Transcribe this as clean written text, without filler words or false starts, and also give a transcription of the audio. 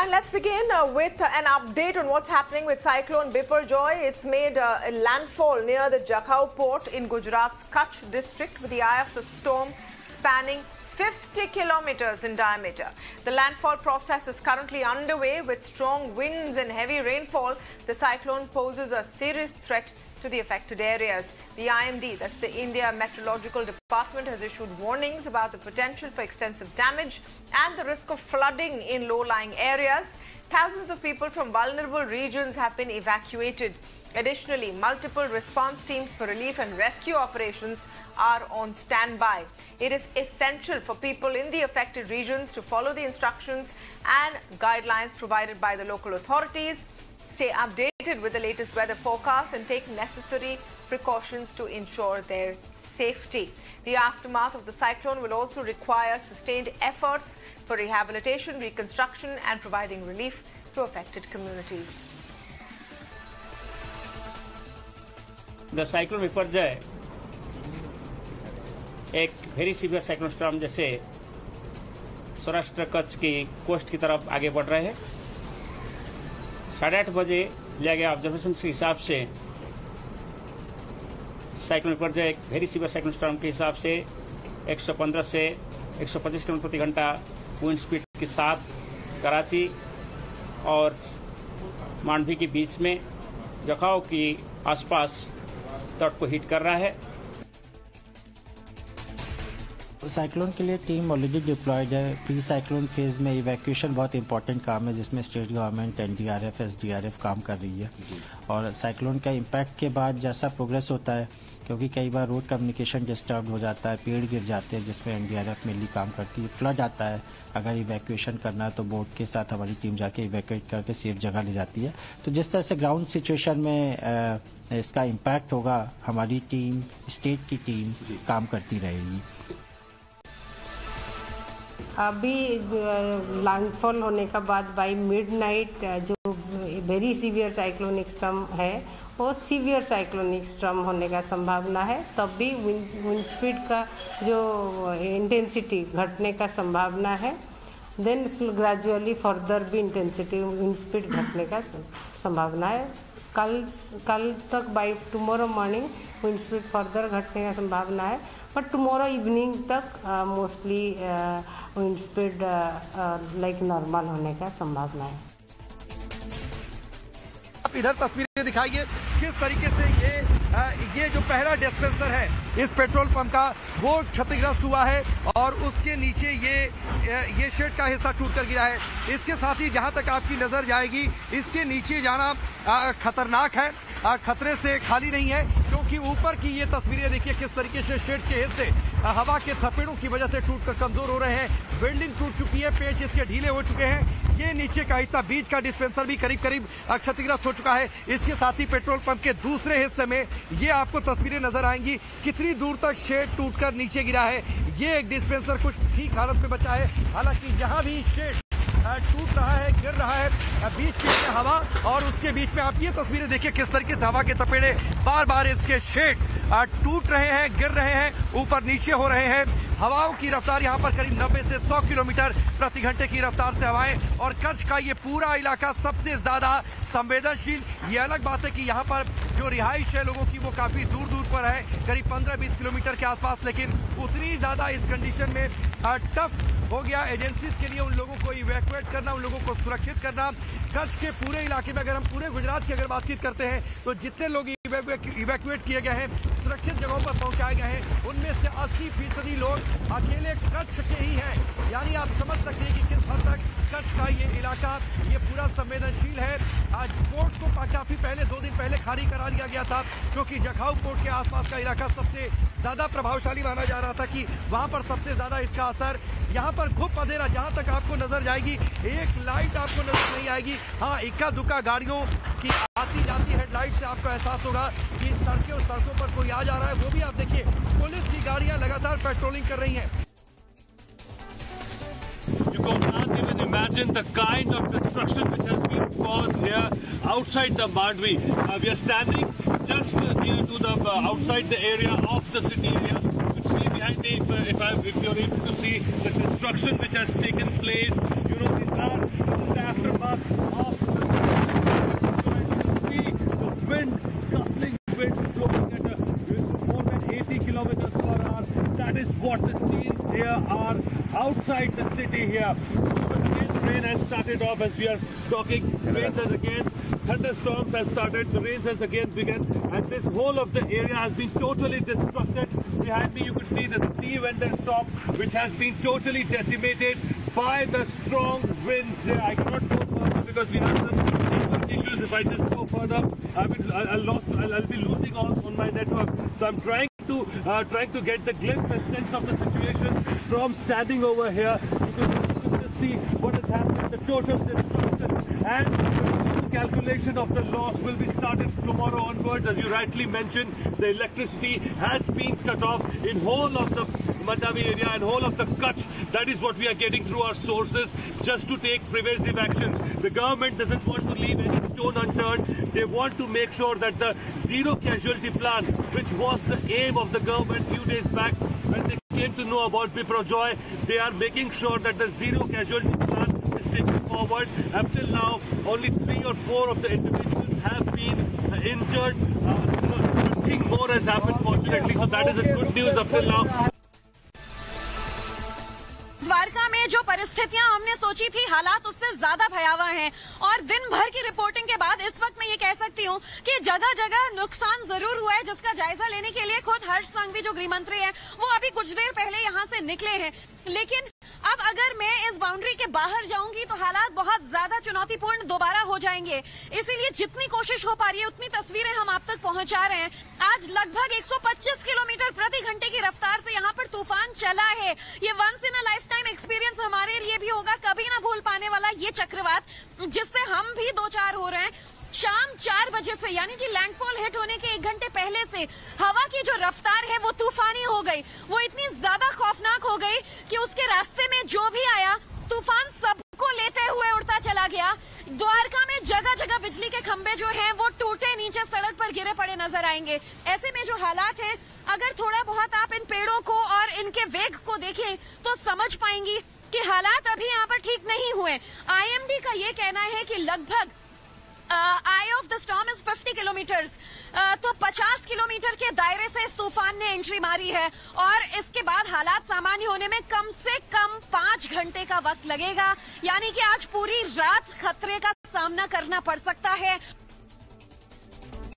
And let's begin with an update on what's happening with cyclone Biparjoy. It's made a landfall near the Jakhau port in Gujarat's Kutch district with the eye of the storm spanning 50 kilometers in diameter. The landfall process is currently underway with strong winds and heavy rainfall. The cyclone poses a serious threat to the affected areas. The IMD, that's the India Meteorological Department, has issued warnings about the potential for extensive damage and the risk of flooding in low-lying areas. Thousands of people from vulnerable regions have been evacuated. Additionally, multiple response teams for relief and rescue operations are on standby. It is essential for people in the affected regions to follow the instructions and guidelines provided by the local authorities. Stay updated with the latest weather forecast and take necessary precautions to ensure their safety. The aftermath of the cyclone will also require sustained efforts for rehabilitation, reconstruction and providing relief to affected communities. The cyclone Biparjoy एक very severe cyclone storm जैसे सौराष्ट्र कच्छ की coast की तरफ आगे बढ़ रहे हैं। 8:30 बजे लिया गया ऑब्जर्वेशन के हिसाब से साइक्लोन बिपरजॉय एक वेरी सीवियर साइक्लोन स्टॉर्म के हिसाब से 115 से 125 किलोमीटर प्रति घंटा विंड स्पीड के साथ कराची और मांडवी के बीच में जखाऊ की आसपास तट को हिट कर रहा है। साइक्लोन के लिए टीम ऑलरेडी डिप्लॉयड है। प्री साइक्लोन फेज में इवैक्यूएशन बहुत इंपॉर्टेंट काम है जिसमें स्टेट गवर्नमेंट, एनडीआरएफ, एसडीआरएफ काम कर रही है। और साइक्लोन का इम्पैक्ट के बाद जैसा प्रोग्रेस होता है, क्योंकि कई बार रोड कम्युनिकेशन डिस्टर्ब हो जाता है, पेड़ गिर जाते हैं जिसमें एनडीआरएफ मेनली काम करती है, फ्लड आता है, अगर इवैक्यूएशन करना है तो बोट के साथ हमारी टीम जाके इवैक्यूएट करके सेफ जगह ले जाती है। तो जिस तरह से ग्राउंड सिचुएशन में इसका इम्पैक्ट होगा, हमारी टीम, स्टेट की टीम काम करती रहेगी। अभी लैंडफॉल होने का बाद बाय मिडनाइट जो वेरी सीवियर साइक्लोनिक स्टॉर्म है वो सीवियर साइक्लोनिक स्टॉर्म होने का संभावना है। तब भी विंड स्पीड का जो इंटेंसिटी घटने का संभावना है। देन ग्रेजुअली फर्दर भी इंटेंसिटी विंड स्पीड घटने का संभावना है। कल तक by tomorrow morning wind speed further घटने का संभावना है, बट टुमारो इवनिंग तक mostly wind speed like normal होने का संभावना है। आप इधर तस्वीरें दिखाइए किस तरीके से ये जो पहला डिस्पेंसर है इस पेट्रोल पंप का वो क्षतिग्रस्त हुआ है और उसके नीचे ये शेड का हिस्सा टूटकर गिरा है। इसके साथ ही जहां तक आपकी नजर जाएगी इसके नीचे जाना खतरनाक है, खतरे से खाली नहीं है, क्योंकि ऊपर की ये तस्वीरें देखिए किस तरीके से शेड के हिस्से हवा के थपेड़ों की वजह से टूटकर कमजोर हो रहे हैं। बिल्डिंग टूट चुकी है, पेच इसके ढीले हो चुके हैं। ये नीचे का हिस्सा बीच का डिस्पेंसर भी करीब करीब क्षतिग्रस्त हो चुका है। इसके साथ ही पेट्रोल पंप के दूसरे हिस्से में ये आपको तस्वीरें नजर आएंगी कितनी दूर तक शेड टूटकर नीचे गिरा है। ये एक डिस्पेंसर कुछ ठीक हालत में बचा है, हालांकि जहां भी शेड टूट रहा है, गिर रहा है, बीच में हवा और उसके बीच में आप ये तस्वीरें देखिए किस तरीके से हवा के तपेड़े बार बार इसके शेड टूट रहे हैं, गिर रहे हैं, ऊपर नीचे हो रहे हैं। हवाओं की रफ्तार यहाँ पर करीब 90 से 100 किलोमीटर प्रति घंटे की रफ्तार से हवाएं, और कच्छ का ये पूरा इलाका सबसे ज्यादा संवेदनशील। ये अलग बात है कि यहाँ पर जो रिहाइश है लोगों की वो काफी दूर दूर पर है, करीब 15-20 किलोमीटर के आसपास, लेकिन उतनी ज्यादा इस कंडीशन में टफ हो गया एजेंसीज के लिए उन लोगों को इवैक्यूएट करना, उन लोगों को सुरक्षित करना। कच्छ के पूरे इलाके में अगर हम पूरे गुजरात की अगर बातचीत करते हैं तो जितने लोग इवैक्यूएट किए गए हैं, सुरक्षित जगहों पर पहुंचाए गए हैं, उनमें से 80% लोग अकेले कच्छ के ही हैं। यानी आप समझ सकते हैं कि किस हद तक कच्छ का ये इलाका ये पूरा संवेदनशील है। आज पोर्ट को काफी पहले 2 दिन पहले खाली करा दिया गया था, क्योंकि जखाऊ पोर्ट के आसपास का इलाका सबसे ज्यादा प्रभावशाली माना जा रहा था कि वहां पर सबसे ज्यादा इसका असर। यहाँ पर खूब अंधेरा, जहां तक आपको नजर जाएगी एक लाइट आपको नजर नहीं आएगी। हाँ, इक्का दुक्का गाड़ियों की आती जाती हेडलाइट से आपको एहसास होगा कि सड़कों पर कोई आ जा रहा है। वो भी आप देखिए पुलिस की गाड़ियां लगातार पेट्रोलिंग कर रही हैं। You can't even imagine the kind of destruction which has been caused here outside the Mandvi. We are standing just near to the outside the area of the city area. You see behind me if you're able to see the destruction which has taken place, you know, this is the aftermath of the wind, gustling wind blowing at more than 80 kilometers per hour. That is what the scenes here are outside the city here. But again, the rain has started off as we are talking. Rain has again, thunderstorms has started. The rain has again begun, and this whole of the area has been totally destructed. Behind me, you could see the tea vendor shop, which has been totally decimated by the strong winds. I cannot go further because we have some issues. If I just go further, I'll be losing on my network. So I'm trying to get the glimpse and sense of the situation from standing over here. You can just see what has happened, the total destruction, and the calculation of the loss will be started tomorrow onwards. As you rightly mentioned, the electricity has been cut off in whole of the Mandavi area and whole of the Kutch. That is what we are getting through our sources, just to take preventive actions. The government doesn't want to leave any stone unturned. They want to make sure that the zero casualty plan, which was the aim of the government few days back when they came to know about Biparjoy, they are making sure that the zero casualty plan is taken forward. Up till now, only 3 or 4 of the individuals have been injured. Nothing more has happened, fortunately. So that is a good news up till now. Dwarka में जो परिस्थितियां हमने सोची थी, हालात उससे ज्यादा भयावह हैं और दिन भर की रिपोर्टिंग के बाद इस वक्त मैं ये कह सकती हूँ कि जगह जगह नुकसान जरूर हुआ है, जिसका जायजा लेने के लिए खुद हर्ष संघवी जो गृह मंत्री हैं वो अभी कुछ देर पहले यहाँ से निकले हैं। लेकिन अब अगर मैं इस बाउंड्री के बाहर जाऊंगी तो हालात बहुत ज्यादा चुनौतीपूर्ण दोबारा हो जाएंगे। इसीलिए जितनी कोशिश हो पा रही है उतनी तस्वीरें हम आप तक पहुंचा रहे हैं। आज लगभग 125 किलोमीटर प्रति घंटे की रफ्तार से यहाँ पर तूफान चला है। ये once in a lifetime experience हमारे लिए भी होगा, कभी ना भूल पाने वाला ये चक्रवात, जिससे हम भी दो चार हो रहे हैं। शाम 4 बजे से यानी कि लैंडफॉल हिट होने के 1 घंटे पहले से हवा की जो रफ्तार है वो तूफानी हो गई। वो इतनी ज्यादा खौफनाक हो गई कि उसके रास्ते में जो भी आया तूफान सबको लेते हुए उड़ता चला गया। द्वारका में जगह जगह बिजली के खंभे जो हैं वो टूटे नीचे सड़क पर गिरे पड़े नजर आएंगे। ऐसे में जो हालात हैं, अगर थोड़ा बहुत आप इन पेड़ों को और इनके वेग को देखें तो समझ पाएंगी कि हालात अभी यहाँ पर ठीक नहीं हुए। IMD का ये कहना है कि लगभग eye of the storm is 50 kilometres, तो 50 किलोमीटर के दायरे से इस तूफान ने एंट्री मारी है और इसके बाद हालात सामान्य होने में कम से कम 5 घंटे का वक्त लगेगा। यानी कि आज पूरी रात खतरे का सामना करना पड़ सकता है।